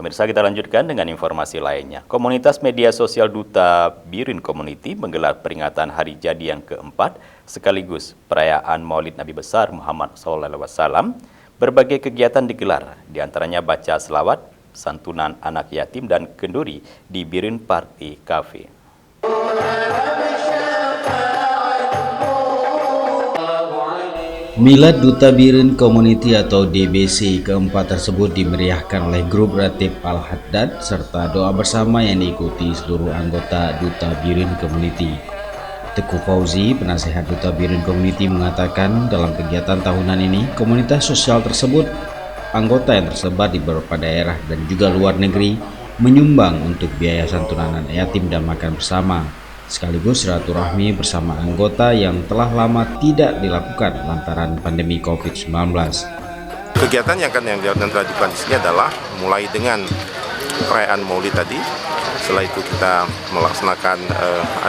Pemirsa, kita lanjutkan dengan informasi lainnya. Komunitas media sosial Duta Birin Community menggelar peringatan hari jadi yang keempat sekaligus perayaan Maulid Nabi Besar Muhammad SAW. Berbagai kegiatan digelar, diantaranya baca selawat, santunan anak yatim dan kenduri di Birin Party Cafe. Milad Duta Birin Community atau DBC keempat tersebut dimeriahkan oleh grup Ratib Al-Haddad serta doa bersama yang diikuti seluruh anggota Duta Birin Community. Teguh Fauzi, penasehat Duta Birin Community, mengatakan dalam kegiatan tahunan ini, komunitas sosial tersebut, anggota yang tersebar di beberapa daerah dan juga luar negeri, menyumbang untuk biaya santunan anak yatim dan makan bersama, sekaligus silaturahmi bersama anggota yang telah lama tidak dilakukan lantaran pandemi COVID-19. Kegiatan yang dilakukan di sini adalah mulai dengan perayaan Maulid tadi. Setelah itu kita melaksanakan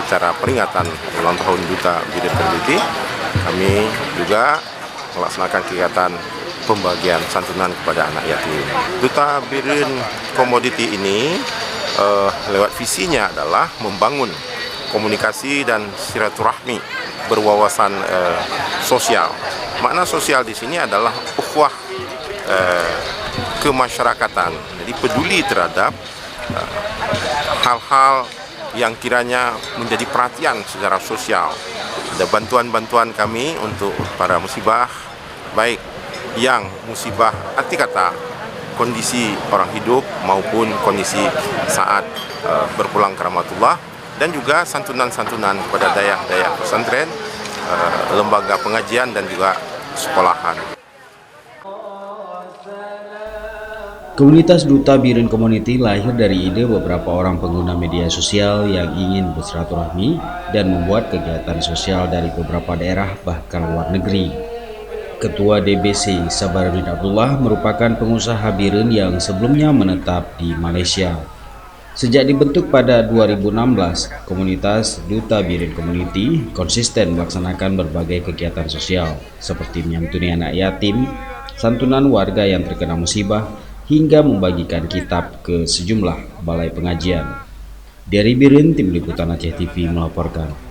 acara peringatan ulang tahun Duta Birin Community. Kami juga melaksanakan kegiatan pembagian santunan kepada anak yatim. Duta Birin Community ini lewat visinya adalah membangun komunikasi dan silaturahmi berwawasan sosial. Makna sosial di sini adalah ukhuwah kemasyarakatan. Jadi peduli terhadap hal-hal yang kiranya menjadi perhatian secara sosial. Ada bantuan-bantuan kami untuk para musibah, baik yang musibah arti kata kondisi orang hidup maupun kondisi saat berpulang ke rahmatullah, dan juga santunan-santunan kepada dayak-dayak pesantren, lembaga pengajian dan juga sekolahan. Komunitas Duta Birin Community lahir dari ide beberapa orang pengguna media sosial yang ingin bersilaturahmi dan membuat kegiatan sosial dari beberapa daerah bahkan luar negeri. Ketua DBC Sabarudin Abdullah merupakan pengusaha Birin yang sebelumnya menetap di Malaysia. Sejak dibentuk pada 2016, komunitas Duta Birin Community konsisten melaksanakan berbagai kegiatan sosial seperti menyantuni anak yatim, santunan warga yang terkena musibah, hingga membagikan kitab ke sejumlah balai pengajian. Dari Birin, Tim Liputan Aceh TV melaporkan.